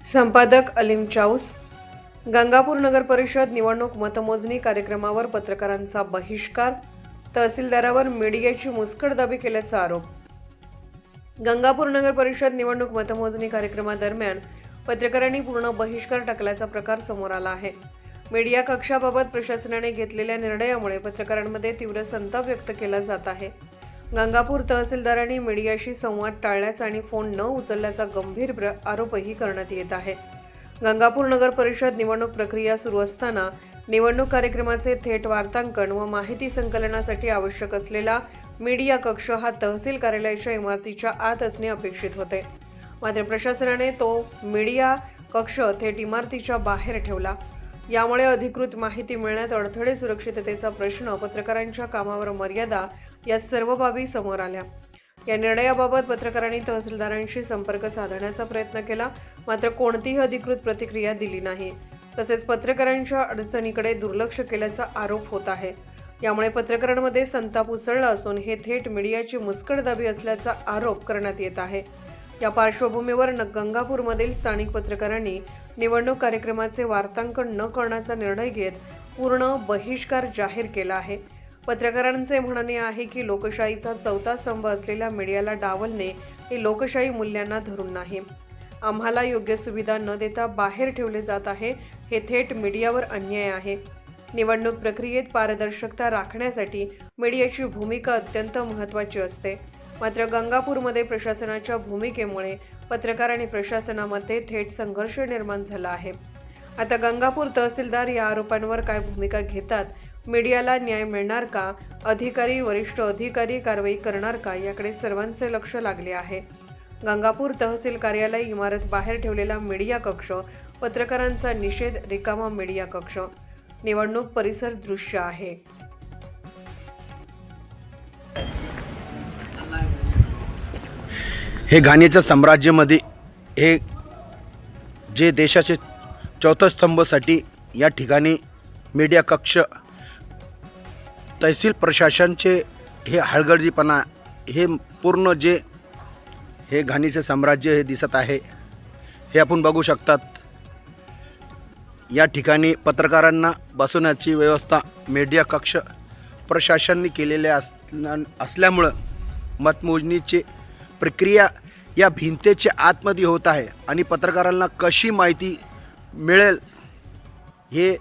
संपादक अलीम चाऊस। गंगापूर नगर परिषद निवडणूक मतमोजणी कार्यक्रमावर पत्रकारांचा बहिष्कार, तहसीलदारावर मीडियाची मुस्कटदाबी केल्याचा आरोप। गंगापूर नगर परिषद निवडणूक मतमोजणी कार्यक्रमादरम्यान पत्रकारांनी पूर्ण बहिष्कार टाकल्याचा प्रकार समोर आला आहे। मीडिया कक्षाबाबत प्रशासनाने घेतलेल्या निर्णयामुळे पत्रकारांमध्ये तीव्र संताप व्यक्त केला जात आहे। गंगापूर तहसीलदारांनी मीडियाशी संवाद टाळल्याचा आणि फोन न उचलल्याचा गंभीर आरोपही करण्यात येत आहे। गंगापूर नगर परिषद निवडणूक प्रक्रिया सुरू असताना निवडणूक कार्यक्रमाचे थेट वार्तांकन व माहिती संकलनासाठी आवश्यक असलेला मीडिया कक्ष हा तहसील कार्यालयाच्या इमारतीच्या आत असणे अपेक्षित होते। मात्र प्रशासनाने तो मीडिया कक्ष थेट इमारतीच्या बाहेर ठेवला। यामुळे अधिकृत माहिती मिळण्यात अडथळे, सुरक्षिततेचा प्रश्न, पत्रकारांच्या कामावर मर्यादा या सर्व बाबी समोर आल्या। या निर्णयाबाबत पत्रकारांनी तहसीलदारांशी संपर्क साधण्याचा प्रयत्न केला, मात्र कोणतीही अधिकृत प्रतिक्रिया दिली नाही। तसेच पत्रकारांच्या अडचणीकडे दुर्लक्ष केल्याचा आरोप होत आहे। यामुळे पत्रकारांमध्ये संताप उसळला असून हे थेट मीडियाची मुस्कटदाबी असल्याचा आरोप करण्यात येत आहे। या पार्श्वभूमीवर गंगापूरमधील स्थानिक पत्रकारांनी निवडणूक कार्यक्रमाचे वार्तांकन न करण्याचा निर्णय घेत पूर्ण बहिष्कार जाहीर केला आहे। पत्रकारांचे म्हणणे आहे की लोकशाहीचा चौथा स्तंभ असलेल्या मीडियाला डावलणे हे लोकशाही मूल्यांना धरून नाही। आम्हाला योग्य सुविधा न देता बाहेर ठेवले जात आहे, हे थेट मीडियावर अन्याय आहे। निवडणूक प्रक्रियेत पारदर्शकता राखण्यासाठी मीडियाची भूमिका अत्यंत महत्त्वाची असते। मात्र गंगापूरमध्ये प्रशासनाच्या भूमिकेमुळे पत्रकार आणि प्रशासनामध्ये थेट संघर्ष निर्माण झाला आहे। आता गंगापूर तहसीलदार या आरोपांवर काय भूमिका घेतात, मीडियाला न्याय मिळणार का, वरिष्ठ अधिकारी कारवाई करणार का, याकडे सर्वांचे लक्ष लागले आहे। गंगापूर तहसील कार्यालय इमारत बाहेर ठेवलेला मीडिया कक्ष, पत्रकारांचा निषेध, रिकामा मीडिया कक्ष, निवडणूक परिसर दृश्य आहे। हे घाणीच्या साम्राज्यामध्ये हे जे देशाचे चौथा स्तंभसाठी या ठिकाणी मीडिया कक्ष, तहसील प्रशासनचे हे हलगर्जीपणा, हे पूर्ण जे हे घाणीचे साम्राज्य हे दिसत आहे, हे आपण बघू शकतात। या ठिकाणी पत्रकारांना बसवण्याची व्यवस्था मीडिया कक्ष प्रशासनाने केलेले असल्यामुळं मतमोजणीची प्रक्रिया या भिंतीच्या आतमध्ये होत आहे आणि पत्रकारांना कशी माहिती मिळेल हे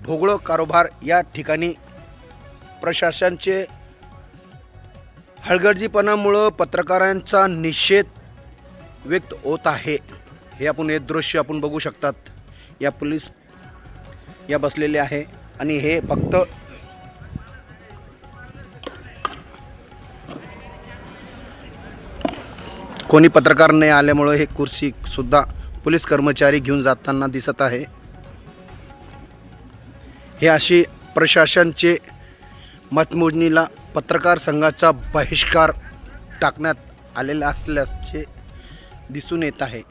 भोगळं कारभार या ठिकाणी प्रशासनाचे हलगर्जीपणामुळं पत्रकारांचा निषेध व्यक्त होत आहे। हे आपण हे दृश्य आपण बघू शकतात। या पोलीस या बसलेले आहे आणि हे फक्त कोणी पत्रकार नाही आल्यामुळे हे खुर्ची सुद्धा पोलीस कर्मचारी घेऊन जाताना दिसत आहे। हे अशी प्रशासनाचे मतमोजणीला पत्रकार संघाचा बहिष्कार टाकण्यात आलेला असल्याचे दिसून येत आहे।